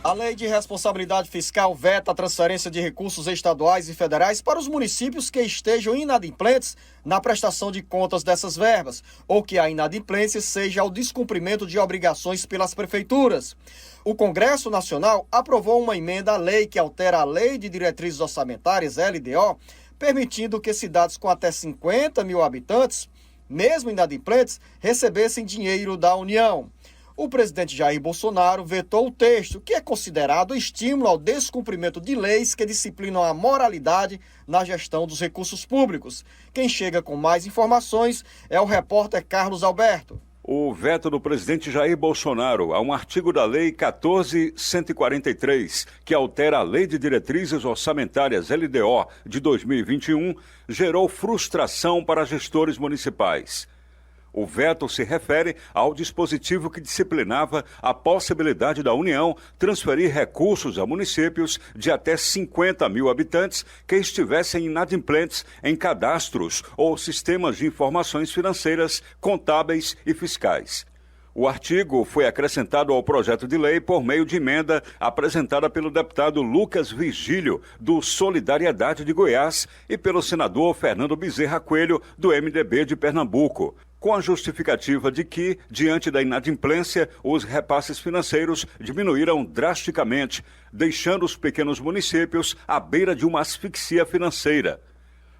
A Lei de Responsabilidade Fiscal veta a transferência de recursos estaduais e federais para os municípios que estejam inadimplentes na prestação de contas dessas verbas, ou que a inadimplência seja o descumprimento de obrigações pelas prefeituras. O Congresso Nacional aprovou uma emenda à lei que altera a Lei de Diretrizes Orçamentárias, LDO, permitindo que cidades com até 50 mil habitantes, mesmo inadimplentes, recebessem dinheiro da União. O presidente Jair Bolsonaro vetou o texto, que é considerado estímulo ao descumprimento de leis que disciplinam a moralidade na gestão dos recursos públicos. Quem chega com mais informações é o repórter Carlos Alberto. O veto do presidente Jair Bolsonaro a um artigo da Lei 14.143, que altera a Lei de Diretrizes Orçamentárias LDO de 2021, gerou frustração para gestores municipais. O veto se refere ao dispositivo que disciplinava a possibilidade da União transferir recursos a municípios de até 50 mil habitantes que estivessem inadimplentes em cadastros ou sistemas de informações financeiras, contábeis e fiscais. O artigo foi acrescentado ao projeto de lei por meio de emenda apresentada pelo deputado Lucas Vigílio, do Solidariedade de Goiás, e pelo senador Fernando Bezerra Coelho, do MDB de Pernambuco, com a justificativa de que, diante da inadimplência, os repasses financeiros diminuíram drasticamente, deixando os pequenos municípios à beira de uma asfixia financeira.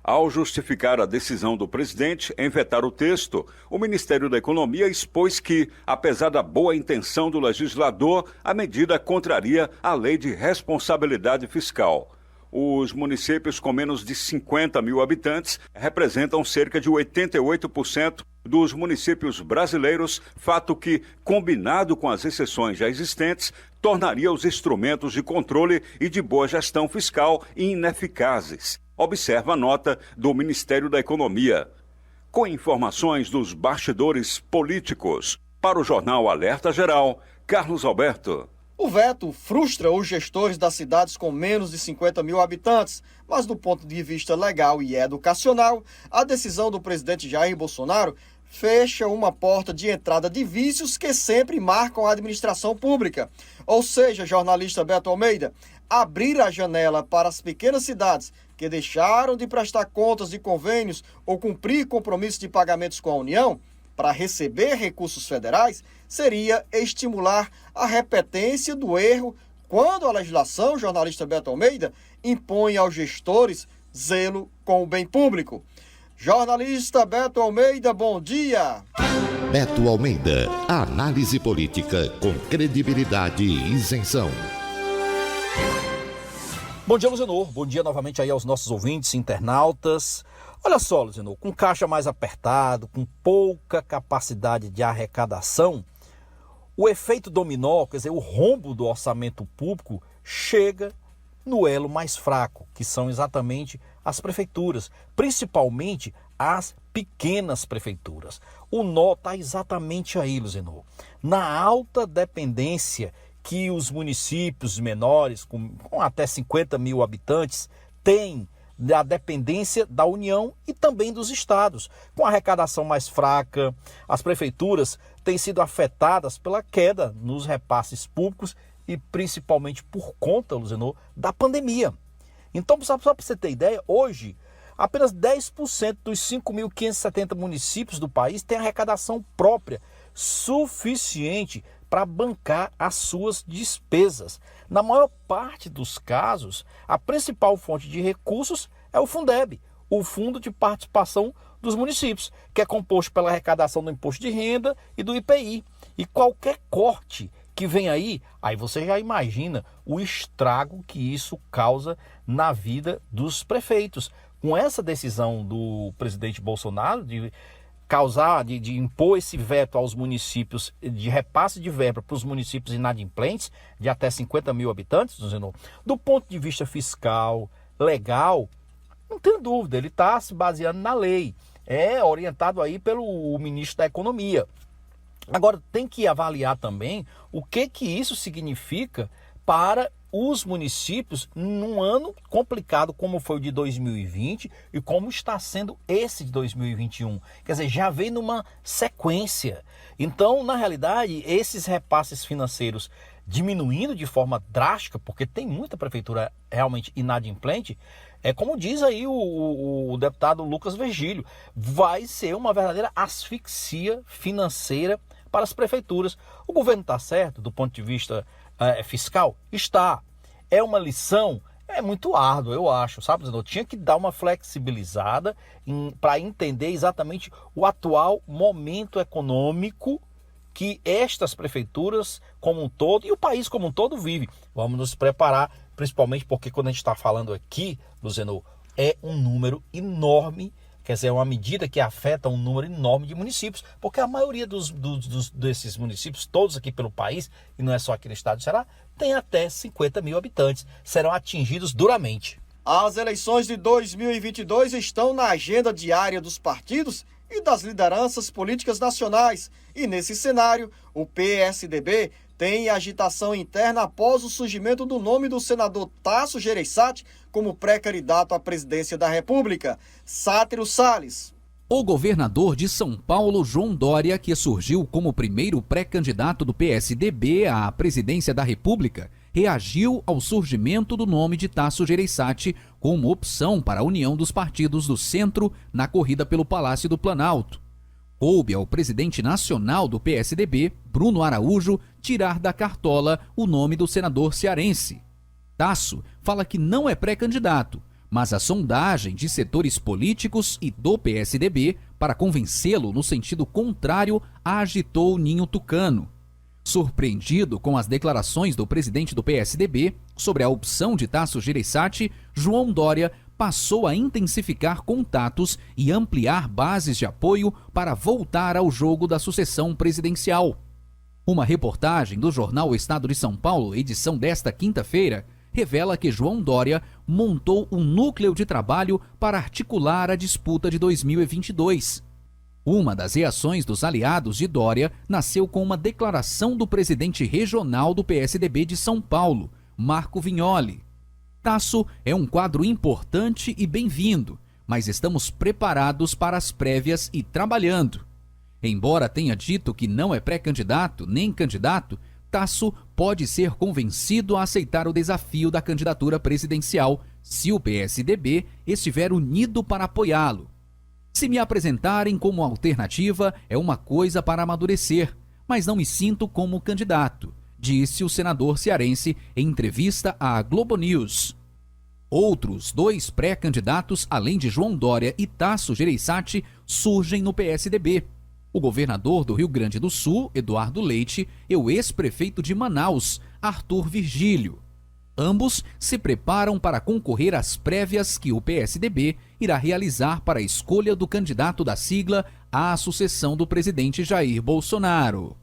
Ao justificar a decisão do presidente em vetar o texto, o Ministério da Economia expôs que, apesar da boa intenção do legislador, a medida contraria a Lei de Responsabilidade Fiscal. Os municípios com menos de 50 mil habitantes representam cerca de 88% dos municípios brasileiros, fato que, combinado com as exceções já existentes, tornaria os instrumentos de controle e de boa gestão fiscal ineficazes, observa a nota do Ministério da Economia. Com informações dos bastidores políticos, para o jornal Alerta Geral, Carlos Alberto. O veto frustra os gestores das cidades com menos de 50 mil habitantes, mas do ponto de vista legal e educacional, a decisão do presidente Jair Bolsonaro fecha uma porta de entrada de vícios que sempre marcam a administração pública. Ou seja, jornalista Beto Almeida, abrir a janela para as pequenas cidades que deixaram de prestar contas de convênios ou cumprir compromissos de pagamentos com a União para receber recursos federais seria estimular a repetência do erro quando a legislação, jornalista Beto Almeida, impõe aos gestores zelo com o bem público. Jornalista Beto Almeida, bom dia. Beto Almeida, análise política com credibilidade e isenção. Bom dia, Luzenor. Bom dia novamente aí aos nossos ouvintes, internautas. Olha só, Luzenor, com caixa mais apertado, com pouca capacidade de arrecadação, o efeito dominó, quer dizer, o rombo do orçamento público chega no elo mais fraco, que são exatamente as prefeituras, principalmente as pequenas prefeituras. O nó está exatamente aí, Luzenor, na alta dependência que os municípios menores, com até 50 mil habitantes, têm da dependência da União e também dos estados. Com a arrecadação mais fraca, as prefeituras têm sido afetadas pela queda nos repasses públicos e principalmente por conta, Luzenor, da pandemia. Então, só para você ter ideia, hoje, apenas 10% dos 5.570 municípios do país têm arrecadação própria suficiente para bancar as suas despesas. Na maior parte dos casos, a principal fonte de recursos é o Fundeb, o Fundo de Participação dos Municípios, que é composto pela arrecadação do Imposto de Renda e do IPI. E qualquer corte que vem aí você já imagina o estrago que isso causa na vida dos prefeitos. Com essa decisão do presidente Bolsonaro de impor esse veto aos municípios, de repasse de verba para os municípios inadimplentes de até 50 mil habitantes, do ponto de vista fiscal, legal, não tem dúvida, ele está se baseando na lei, é orientado aí pelo ministro da Economia. Agora, tem que avaliar também o que isso significa para os municípios num ano complicado como foi o de 2020 e como está sendo esse de 2021. Quer dizer, já vem numa sequência. Então, na realidade, esses repasses financeiros diminuindo de forma drástica, porque tem muita prefeitura realmente inadimplente, é como diz aí o deputado Lucas Virgílio, vai ser uma verdadeira asfixia financeira para as prefeituras. O governo está certo do ponto de vista fiscal? Está. É uma lição? É muito árduo, eu acho, sabe? Eu tinha que dar uma flexibilizada para entender exatamente o atual momento econômico que estas prefeituras como um todo e o país como um todo vive. Vamos nos preparar, principalmente porque quando a gente está falando aqui, Luzenor, é um número enorme, quer dizer, é uma medida que afeta um número enorme de municípios, porque a maioria desses municípios, todos aqui pelo país, e não é só aqui no estado do Ceará, tem até 50 mil habitantes, serão atingidos duramente. As eleições de 2022 estão na agenda diária dos partidos e das lideranças políticas nacionais. E nesse cenário, o PSDB tem agitação interna após o surgimento do nome do senador Tasso Gereissati como pré-candidato à presidência da República. Sátiro Salles. O governador de São Paulo, João Dória, que surgiu como primeiro pré-candidato do PSDB à presidência da República, reagiu ao surgimento do nome de Tasso Gereissati como opção para a união dos partidos do centro na corrida pelo Palácio do Planalto. Coube ao presidente nacional do PSDB, Bruno Araújo, tirar da cartola o nome do senador cearense. Tasso fala que não é pré-candidato, mas a sondagem de setores políticos e do PSDB para convencê-lo no sentido contrário agitou o ninho tucano. Surpreendido com as declarações do presidente do PSDB sobre a opção de Tasso Gereissati, João Dória passou a intensificar contatos e ampliar bases de apoio para voltar ao jogo da sucessão presidencial. Uma reportagem do jornal Estado de São Paulo, edição desta quinta-feira, revela que João Dória montou um núcleo de trabalho para articular a disputa de 2022. Uma das reações dos aliados de Dória nasceu com uma declaração do presidente regional do PSDB de São Paulo, Marco Vignoli. Tasso é um quadro importante e bem-vindo, mas estamos preparados para as prévias e trabalhando. Embora tenha dito que não é pré-candidato nem candidato, Tasso pode ser convencido a aceitar o desafio da candidatura presidencial se o PSDB estiver unido para apoiá-lo. Se me apresentarem como alternativa, é uma coisa para amadurecer, mas não me sinto como candidato, disse o senador cearense em entrevista à Globo News. Outros 2 pré-candidatos, além de João Dória e Tasso Gereissati, surgem no PSDB. O governador do Rio Grande do Sul, Eduardo Leite, e o ex-prefeito de Manaus, Arthur Virgílio. Ambos se preparam para concorrer às prévias que o PSDB irá realizar para a escolha do candidato da sigla à sucessão do presidente Jair Bolsonaro.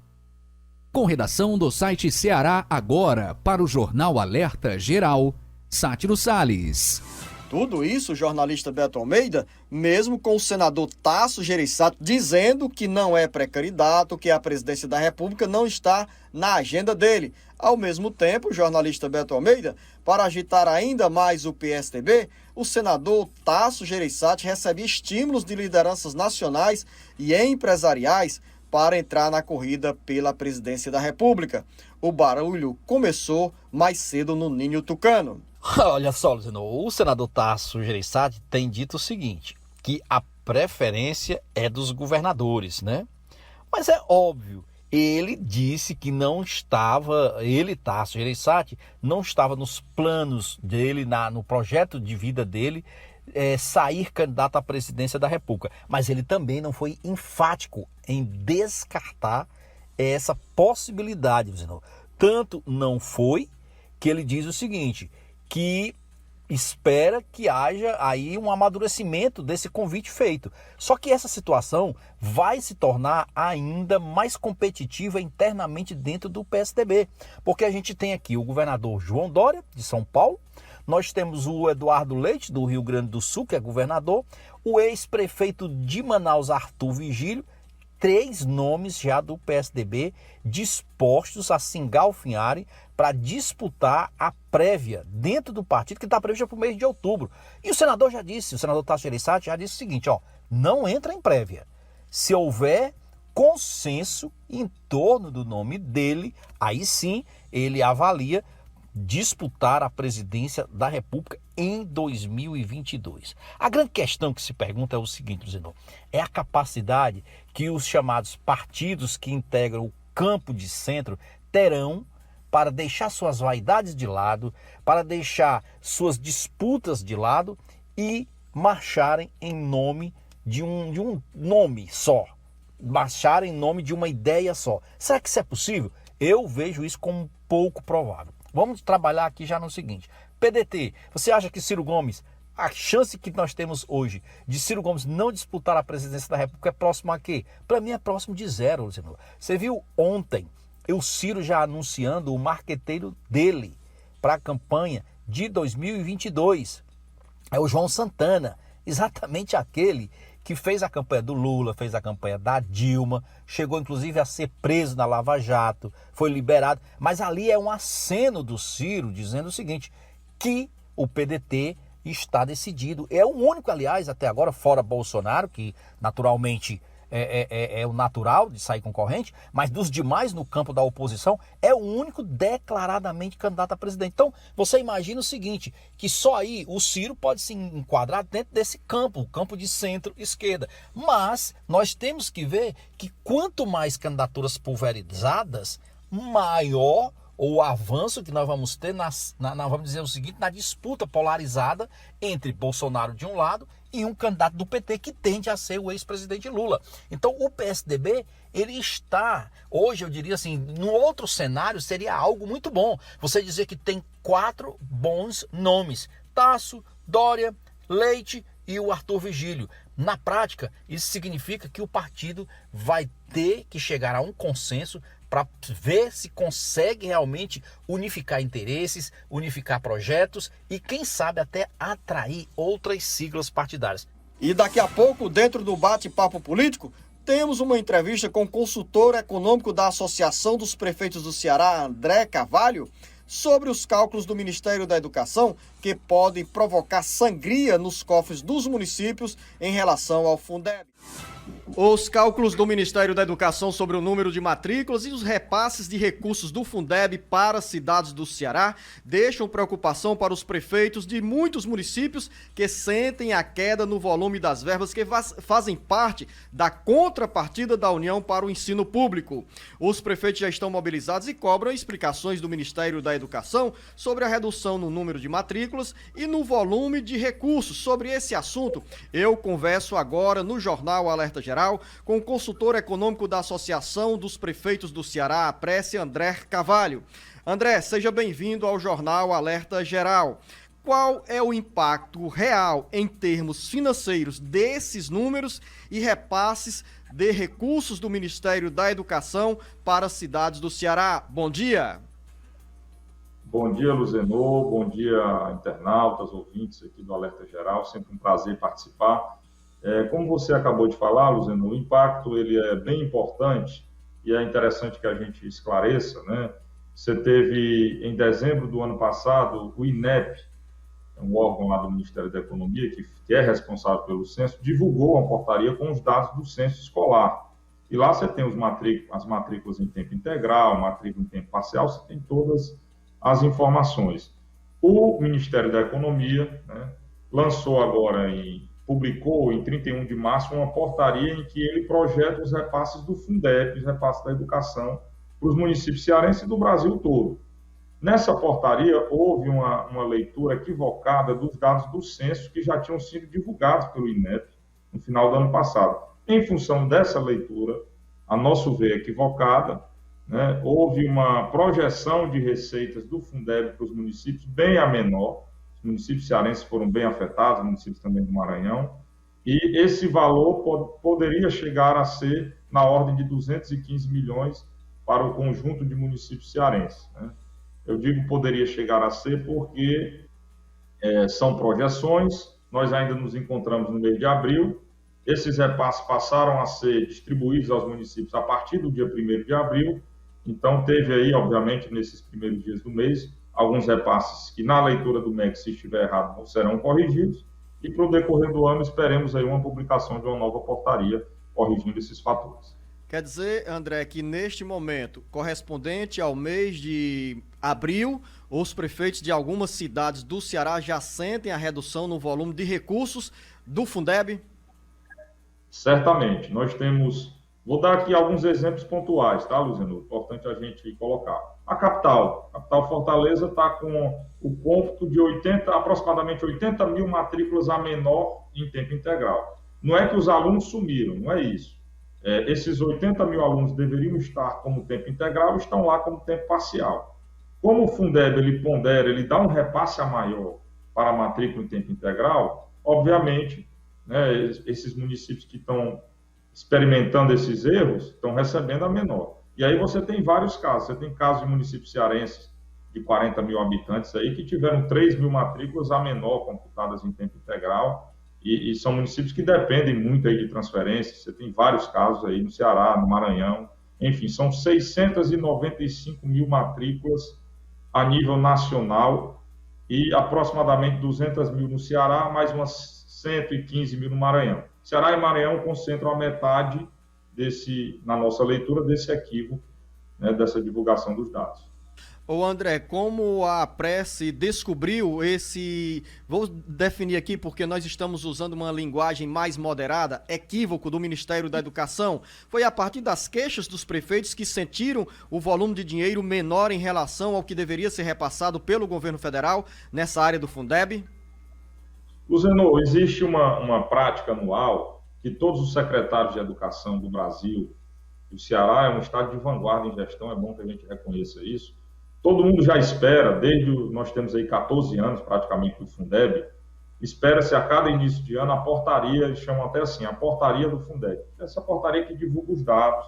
Com redação do site Ceará Agora para o Jornal Alerta Geral, Sátiro Salles. Tudo isso, o jornalista Beto Almeida, mesmo com o senador Tasso Gereissati dizendo que não é pré-candidato, que a presidência da República não está na agenda dele. Ao mesmo tempo, o jornalista Beto Almeida, para agitar ainda mais o PSDB, o senador Tasso Gereissati recebe estímulos de lideranças nacionais e empresariais para entrar na corrida pela presidência da República. O barulho começou mais cedo no ninho tucano. Olha só, Luciano, o senador Tasso Gereissati tem dito o seguinte, que a preferência é dos governadores, né? Mas é óbvio, ele disse que não estava, Tasso Gereissati, não estava nos planos dele, no projeto de vida dele, sair candidato à presidência da República. Mas ele também não foi enfático em descartar essa possibilidade, Luciano. Tanto não foi que ele diz o seguinte, que espera que haja aí um amadurecimento desse convite feito. Só que essa situação vai se tornar ainda mais competitiva internamente dentro do PSDB, porque a gente tem aqui o governador João Dória, de São Paulo, nós temos o Eduardo Leite, do Rio Grande do Sul, que é governador, o ex-prefeito de Manaus, Arthur Virgílio, 3 nomes já do PSDB dispostos a se engalfinharem para disputar a prévia dentro do partido que está prevista para o mês de outubro. E o senador já disse, o senador Tasso Gereissati já disse o seguinte, não entra em prévia. Se houver consenso em torno do nome dele, aí sim ele avalia disputar a presidência da República em 2022. A grande questão que se pergunta é o seguinte, Zenô, é a capacidade que os chamados partidos que integram o campo de centro terão para deixar suas vaidades de lado, para deixar suas disputas de lado e marcharem em nome de um nome só, marcharem em nome de uma ideia só. Será que isso é possível? Eu vejo isso como pouco provável. Vamos trabalhar aqui já no seguinte. PDT, você acha que Ciro Gomes, a chance que nós temos hoje de Ciro Gomes não disputar a presidência da República é próximo a quê? Para mim é próximo de zero, Luciano. Você viu ontem o Ciro já anunciando o marqueteiro dele para a campanha de 2022. É o João Santana, exatamente aquele que fez a campanha do Lula, fez a campanha da Dilma, chegou inclusive a ser preso na Lava Jato, foi liberado, mas ali é um aceno do Ciro dizendo o seguinte, que o PDT está decidido. É o único, aliás, até agora, fora Bolsonaro, que naturalmente é o natural de sair concorrente, mas dos demais no campo da oposição, é o único declaradamente candidato a presidente. Então, você imagina o seguinte, que só aí o Ciro pode se enquadrar dentro desse campo, o campo de centro-esquerda. Mas nós temos que ver que quanto mais candidaturas pulverizadas, maior o avanço que nós vamos ter, vamos dizer o seguinte, na disputa polarizada entre Bolsonaro de um lado e um candidato do PT que tende a ser o ex-presidente Lula. Então o PSDB, ele está, hoje eu diria assim, num outro cenário seria algo muito bom. Você dizer que tem 4 bons nomes, Tasso, Dória, Leite e o Arthur Vigílio. Na prática, isso significa que o partido vai ter que chegar a um consenso para ver se consegue realmente unificar interesses, unificar projetos e, quem sabe, até atrair outras siglas partidárias. E daqui a pouco, dentro do bate-papo político, temos uma entrevista com o consultor econômico da Associação dos Prefeitos do Ceará, André Carvalho, sobre os cálculos do Ministério da Educação que podem provocar sangria nos cofres dos municípios em relação ao Fundeb. Os cálculos do Ministério da Educação sobre o número de matrículas e os repasses de recursos do Fundeb para as cidades do Ceará deixam preocupação para os prefeitos de muitos municípios que sentem a queda no volume das verbas que fazem parte da contrapartida da União para o ensino público. Os prefeitos já estão mobilizados e cobram explicações do Ministério da Educação sobre a redução no número de matrículas e no volume de recursos. Sobre esse assunto, eu converso agora no Jornal Alerta Geral com o consultor econômico da Associação dos Prefeitos do Ceará, a Prece, André Carvalho. André, seja bem-vindo ao Jornal Alerta Geral. Qual é o impacto real em termos financeiros desses números e repasses de recursos do Ministério da Educação para as cidades do Ceará? Bom dia. Bom dia, Luzenô. Bom dia, internautas, ouvintes aqui do Alerta Geral. Sempre um prazer participar. Como você acabou de falar, Luzenô, o impacto ele é bem importante e é interessante que a gente esclareça, né? Você teve, em dezembro do ano passado, o INEP, um órgão lá do Ministério da Economia, que é responsável pelo censo, divulgou uma portaria com os dados do censo escolar. E lá você tem as matrículas em tempo integral, matrícula em tempo parcial, você tem todas as informações. O Ministério da Economia, né, lançou agora publicou em 31 de março uma portaria em que ele projeta os repasses do Fundeb, os repasses da educação, para os municípios cearenses e do Brasil todo. Nessa portaria, houve uma leitura equivocada dos dados do censo que já tinham sido divulgados pelo INEP no final do ano passado. Em função dessa leitura, a nosso ver equivocada, né, houve uma projeção de receitas do Fundeb para os municípios bem a menor. Os municípios cearenses foram bem afetados, os municípios também do Maranhão, e esse valor poderia chegar a ser na ordem de 215 milhões para o conjunto de municípios cearenses, né? Eu digo poderia chegar a ser porque são projeções, nós ainda nos encontramos no mês de abril, esses repasses passaram a ser distribuídos aos municípios a partir do dia 1º de abril, então teve aí, obviamente, nesses primeiros dias do mês, alguns repasses que, na leitura do MEC, se estiver errado, não serão corrigidos, e para o decorrer do ano esperemos aí uma publicação de uma nova portaria corrigindo esses fatores. Quer dizer, André, que neste momento, correspondente ao mês de abril, os prefeitos de algumas cidades do Ceará já sentem a redução no volume de recursos do Fundeb? Certamente. Nós temos... Vou dar aqui alguns exemplos pontuais, tá, Luziano? Importante a gente colocar. A capital Fortaleza está com o cômputo de aproximadamente 80 mil matrículas a menor em tempo integral. Não é que os alunos sumiram, não é isso. Esses 80 mil alunos deveriam estar como tempo integral, estão lá como tempo parcial. Como o Fundeb ele pondera, ele dá um repasse a maior para a matrícula em tempo integral, obviamente, né, esses municípios que estão experimentando esses erros estão recebendo a menor. E aí você tem vários casos. Você tem casos de municípios cearenses de 40 mil habitantes aí que tiveram 3 mil matrículas a menor computadas em tempo integral e são municípios que dependem muito aí de transferências. Você tem vários casos aí no Ceará, no Maranhão. Enfim, são 695 mil matrículas a nível nacional e aproximadamente 200 mil no Ceará, mais umas 115 mil no Maranhão. Ceará e Maranhão concentram a metade na nossa leitura, desse equívoco, né, dessa divulgação dos dados. Ô André, como a prece descobriu vou definir aqui porque nós estamos usando uma linguagem mais moderada, equívoco do Ministério da Educação, foi a partir das queixas dos prefeitos que sentiram o volume de dinheiro menor em relação ao que deveria ser repassado pelo governo federal nessa área do Fundeb? Luziano, existe uma prática anual que todos os secretários de educação do Brasil, o Ceará é um estado de vanguarda em gestão, é bom que a gente reconheça isso. Todo mundo já espera, nós temos aí 14 anos praticamente do Fundeb, espera-se a cada início de ano a portaria, eles chamam até assim, a portaria do Fundeb. Essa portaria que divulga os dados,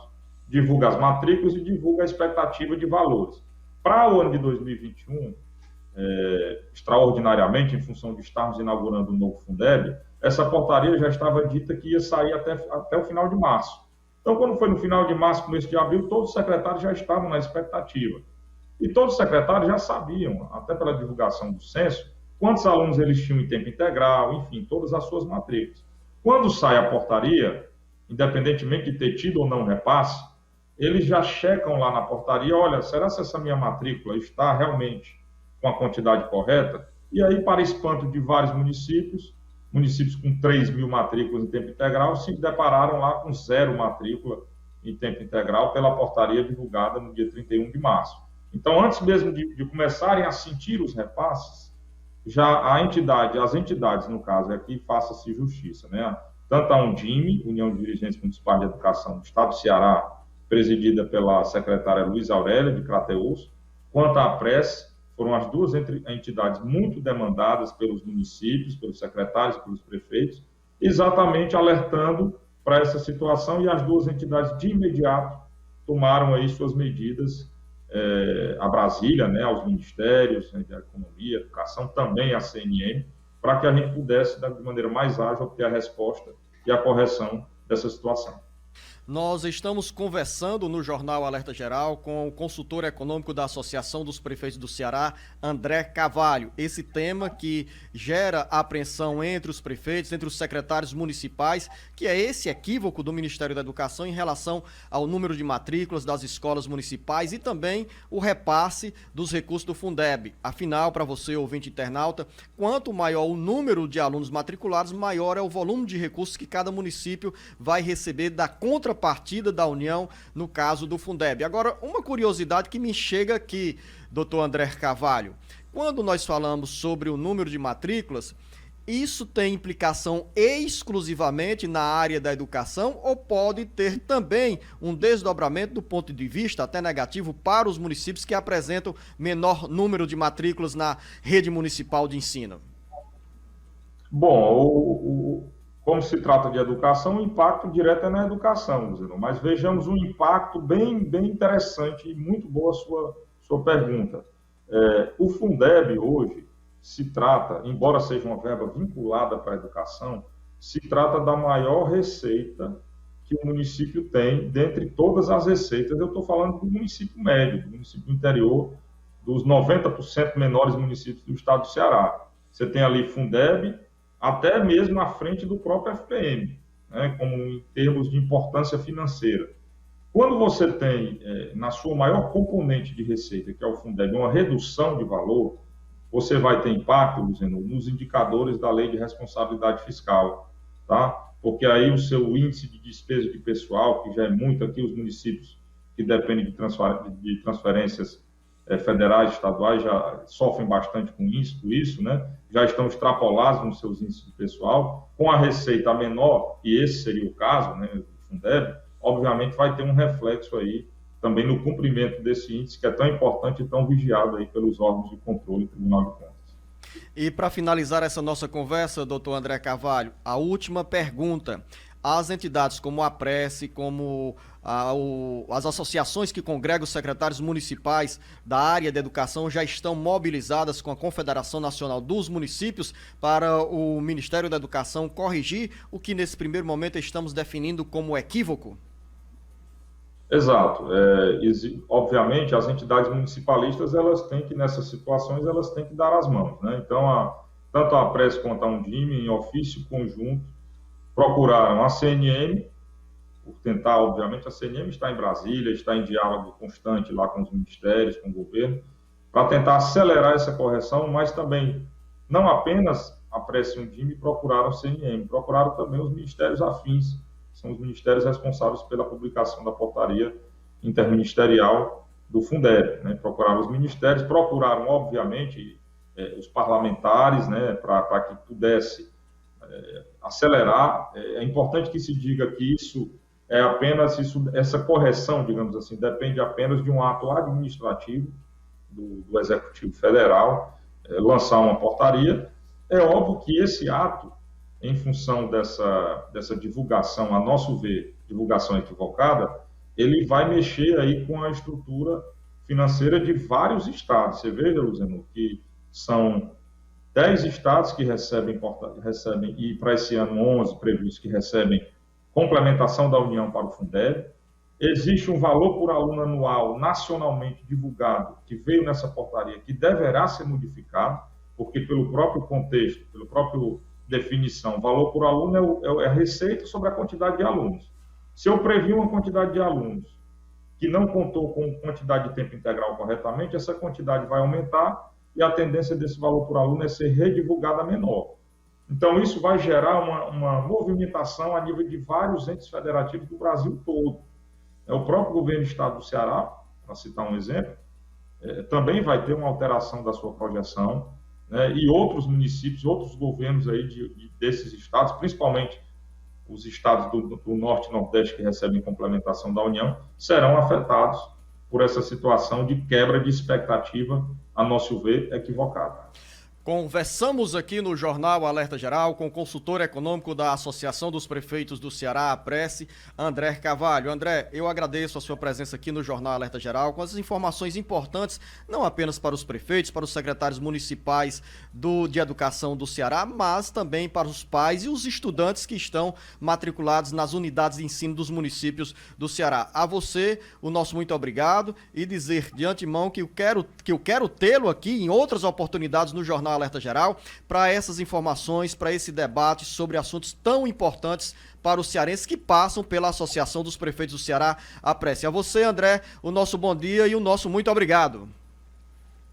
divulga as matrículas e divulga a expectativa de valores. Para o ano de 2021, extraordinariamente, em função de estarmos inaugurando um novo Fundeb, essa portaria já estava dita que ia sair até o final de março. Então, quando foi no final de março, começo de abril, todos os secretários já estavam na expectativa. E todos os secretários já sabiam, até pela divulgação do censo, quantos alunos eles tinham em tempo integral, enfim, todas as suas matrículas. Quando sai a portaria, independentemente de ter tido ou não repasse, eles já checam lá na portaria, olha, será que essa minha matrícula está realmente com a quantidade correta? E aí, para espanto de vários municípios com 3 mil matrículas em tempo integral, se depararam lá com 0 matrícula em tempo integral pela portaria divulgada no dia 31 de março. Então, antes mesmo de começarem a sentir os repasses, já as entidades, no caso, aqui faça-se justiça, né? Tanto a Undime, União de Dirigentes Municipais de Educação do Estado do Ceará, presidida pela secretária Luiz Aurélia de Crateús, quanto a Prece, foram as duas entidades muito demandadas pelos municípios, pelos secretários, pelos prefeitos, exatamente alertando para essa situação, e as duas entidades de imediato tomaram aí suas medidas, a Brasília, né, aos ministérios, né, da Economia, Educação, também a CNM, para que a gente pudesse, de maneira mais ágil, obter a resposta e a correção dessa situação. Nós estamos conversando no Jornal Alerta Geral com o consultor econômico da Associação dos Prefeitos do Ceará, André Carvalho. Esse tema que gera apreensão entre os prefeitos, entre os secretários municipais, que é esse equívoco do Ministério da Educação em relação ao número de matrículas das escolas municipais e também o repasse dos recursos do Fundeb. Afinal, para você, ouvinte internauta, quanto maior o número de alunos matriculados, maior é o volume de recursos que cada município vai receber da contrapartida da União, no caso do Fundeb. Agora, uma curiosidade que me chega aqui, doutor André Carvalho, quando nós falamos sobre o número de matrículas, isso tem implicação exclusivamente na área da educação ou pode ter também um desdobramento do ponto de vista até negativo para os municípios que apresentam menor número de matrículas na rede municipal de ensino? Bom, como se trata de educação, o impacto direto é na educação, Luziano. Mas vejamos um impacto bem interessante e muito boa a sua pergunta. O Fundeb hoje se trata, embora seja uma verba vinculada para a educação, se trata da maior receita que o município tem dentre todas as receitas. Eu estou falando do município médio, do município interior, dos 90% menores municípios do estado do Ceará. Você tem ali Fundeb, até mesmo à frente do próprio FPM, né, como em termos de importância financeira. Quando você tem, na sua maior componente de receita, que é o Fundeb, uma redução de valor, você vai ter impacto, Luciano, nos indicadores da Lei de Responsabilidade Fiscal, tá? Porque aí o seu índice de despesa de pessoal, que já é muito aqui, os municípios que dependem de transferências federais, estaduais, já sofrem bastante com isso, né? Já estão extrapolados nos seus índices de pessoal, com a receita menor, e esse seria o caso, né, do Fundeb, obviamente vai ter um reflexo aí também no cumprimento desse índice, que é tão importante e tão vigiado aí pelos órgãos de controle do Tribunal de Contas. E para finalizar essa nossa conversa, doutor André Carvalho, a última pergunta. As entidades como a Prece, como as associações que congregam os secretários municipais da área de educação já estão mobilizadas com a Confederação Nacional dos Municípios para o Ministério da Educação corrigir o que nesse primeiro momento estamos definindo como equívoco? Exato. Obviamente, as entidades municipalistas, elas têm que, nessas situações, elas têm que dar as mãos, né? Então, tanto a Prece quanto a Undime, em ofício conjunto, procuraram a CNM, por tentar, obviamente, a CNM está em Brasília, está em diálogo constante lá com os ministérios, com o governo, para tentar acelerar essa correção, mas também, não apenas a Prece e a Undime procuraram a CNM, procuraram também os ministérios afins, são os ministérios responsáveis pela publicação da portaria interministerial do Fundeb, né? Procuraram os ministérios, procuraram, obviamente, os parlamentares, né, para que pudesse acelerar. É importante que se diga que isso é apenas, essa correção, digamos assim, depende apenas de um ato administrativo do Executivo Federal, lançar uma portaria. É óbvio que esse ato, em função dessa divulgação, a nosso ver, divulgação equivocada, ele vai mexer aí com a estrutura financeira de vários estados. Você veja, Luciano, que são 10 estados que recebem, e para esse ano 11 previstos que recebem complementação da União para o Fundeb. Existe um valor por aluno anual nacionalmente divulgado, que veio nessa portaria, que deverá ser modificado, porque pelo próprio contexto, pelo próprio definição, valor por aluno é a receita sobre a quantidade de alunos. Se eu previ uma quantidade de alunos que não contou com quantidade de tempo integral corretamente, essa quantidade vai aumentar e a tendência desse valor por aluno é ser redivulgada menor. Então, isso vai gerar uma movimentação a nível de vários entes federativos do Brasil todo. O próprio governo do estado do Ceará, para citar um exemplo, também vai ter uma alteração da sua projeção, né? E outros municípios, outros governos aí desses estados, principalmente os estados do Norte e Nordeste que recebem complementação da União, serão afetados por essa situação de quebra de expectativa, a nosso ver, equivocada. Conversamos aqui no Jornal Alerta Geral com o consultor econômico da Associação dos Prefeitos do Ceará, a Prece, André Carvalho. André, eu agradeço a sua presença aqui no Jornal Alerta Geral com as informações importantes, não apenas para os prefeitos, para os secretários municipais de educação do Ceará, mas também para os pais e os estudantes que estão matriculados nas unidades de ensino dos municípios do Ceará. A você, o nosso muito obrigado e dizer de antemão que eu quero tê-lo aqui em outras oportunidades no Jornal Alerta Geral, para essas informações, para esse debate sobre assuntos tão importantes para os cearenses que passam pela Associação dos Prefeitos do Ceará, a Prece. A você, André, o nosso bom dia e o nosso muito obrigado.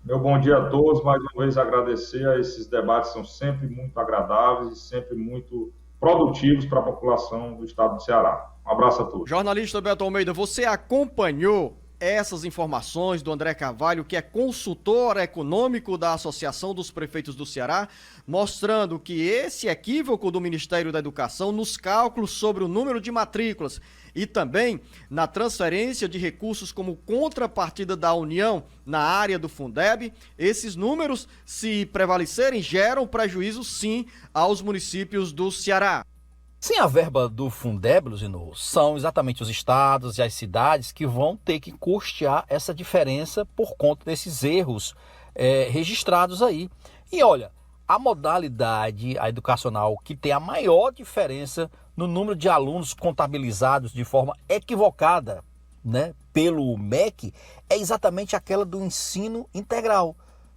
Meu bom dia a todos, mais uma vez agradecer, esses debates são sempre muito agradáveis e sempre muito produtivos para a população do estado do Ceará. Um abraço a todos. Jornalista Beto Almeida, você acompanhou essas informações do André Carvalho, que é consultor econômico da Associação dos Prefeitos do Ceará, mostrando que esse equívoco do Ministério da Educação nos cálculos sobre o número de matrículas e também na transferência de recursos como contrapartida da União na área do Fundeb, esses números, se prevalecerem, geram prejuízo sim aos municípios do Ceará. Sem a verba do Fundeb, Luciano, são exatamente os estados e as cidades que vão ter que custear essa diferença por conta desses erros registrados aí. E olha, a modalidade educacional que tem a maior diferença no número de alunos contabilizados de forma equivocada, né, pelo MEC é exatamente aquela do ensino integral.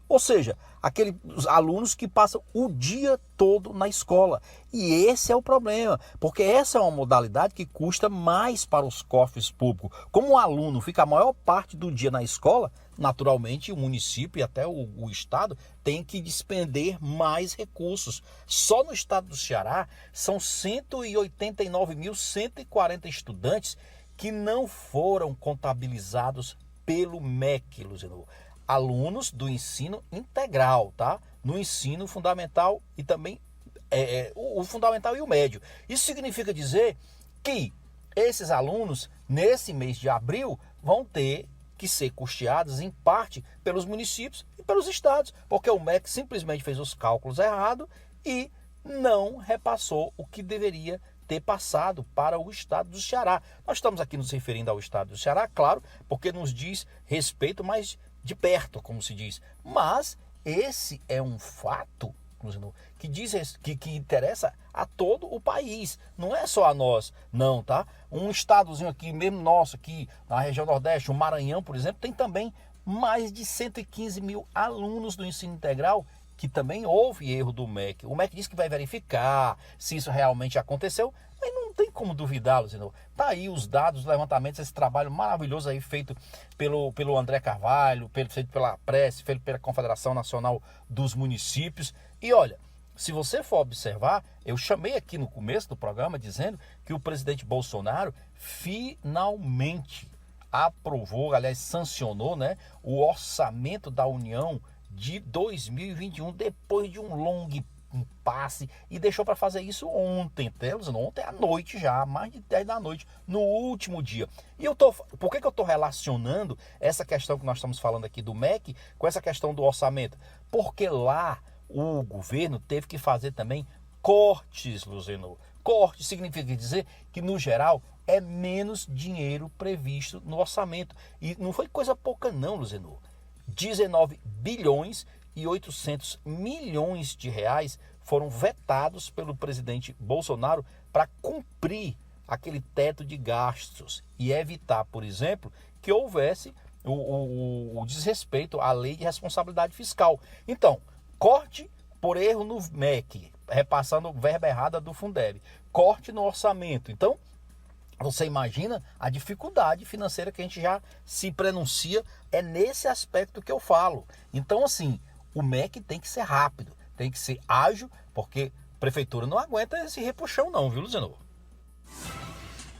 Ou seja, aqueles alunos que passam o dia todo na escola. E esse é o problema, porque essa é uma modalidade que custa mais para os cofres públicos. Como o aluno fica a maior parte do dia na escola, naturalmente o município e até o estado tem que despender mais recursos. Só no estado do Ceará são 189.140 estudantes que não foram contabilizados pelo MEC, Luciano. Alunos do ensino integral, tá? No ensino fundamental e também o fundamental e o médio. Isso significa dizer que esses alunos, nesse mês de abril, vão ter que ser custeados em parte pelos municípios e pelos estados, porque o MEC simplesmente fez os cálculos errados e não repassou o que deveria ter passado para o estado do Ceará. Nós estamos aqui nos referindo ao estado do Ceará, claro, porque nos diz respeito mais de perto, como se diz. Mas esse é um fato que interessa a todo o país. Não é só a nós, não, tá? Um estadozinho aqui, mesmo nosso, aqui na região Nordeste, o Maranhão, por exemplo, tem também mais de 115 mil alunos do ensino integral que também houve erro do MEC. O MEC disse que vai verificar se isso realmente aconteceu, mas não tem como duvidar, Luciano. Tá aí os dados, os levantamentos, esse trabalho maravilhoso aí feito pelo André Carvalho, feito pela Prece, feito pela Confederação Nacional dos Municípios. E olha, se você for observar, eu chamei aqui no começo do programa dizendo que o presidente Bolsonaro finalmente aprovou, aliás, sancionou, né, o orçamento da União de 2021, depois de um longo impasse, e deixou para fazer isso ontem à noite já, mais de 10 da noite, no último dia. E por que eu estou relacionando essa questão que nós estamos falando aqui do MEC com essa questão do orçamento? Porque lá o governo teve que fazer também cortes, Luciano. Corte significa dizer que, no geral, é menos dinheiro previsto no orçamento. E não foi coisa pouca não, Luciano. 19 bilhões e 800 milhões de reais foram vetados pelo presidente Bolsonaro para cumprir aquele teto de gastos e evitar, por exemplo, que houvesse o desrespeito à lei de responsabilidade fiscal. Então, corte por erro no MEC, repassando verba errada do Fundeb, corte no orçamento. Então, você imagina a dificuldade financeira que a gente já se pronuncia, é nesse aspecto que eu falo. Então, assim, o MEC tem que ser rápido, tem que ser ágil, porque a prefeitura não aguenta esse repuxão não, viu, Luciano?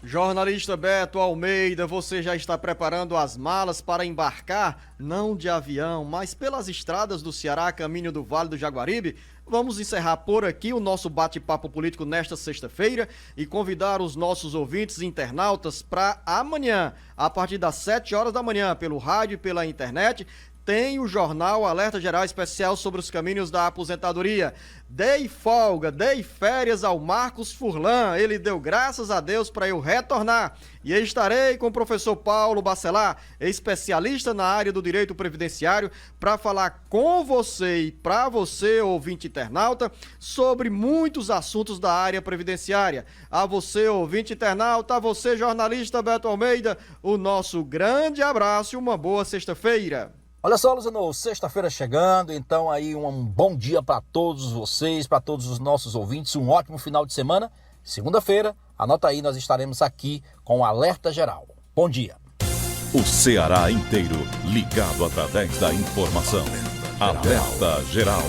Jornalista Beto Almeida, você já está preparando as malas para embarcar, não de avião, mas pelas estradas do Ceará, caminho do Vale do Jaguaribe? Vamos encerrar por aqui o nosso bate-papo político nesta sexta-feira e convidar os nossos ouvintes e internautas para amanhã, a partir das 7 horas da manhã, pelo rádio e pela internet, tem o jornal Alerta Geral Especial sobre os caminhos da aposentadoria. Dei folga, dei férias ao Marcos Furlan. Ele deu graças a Deus para eu retornar. E estarei com o professor Paulo Bacelar, especialista na área do direito previdenciário, para falar com você e para você, ouvinte internauta, sobre muitos assuntos da área previdenciária. A você, ouvinte internauta, a você, jornalista Beto Almeida, o nosso grande abraço e uma boa sexta-feira. Olha só, Luciano, sexta-feira chegando, então aí um bom dia para todos vocês, para todos os nossos ouvintes, um ótimo final de semana. Segunda-feira, anota aí, nós estaremos aqui com o Alerta Geral. Bom dia. O Ceará inteiro ligado através da informação. Alerta Geral.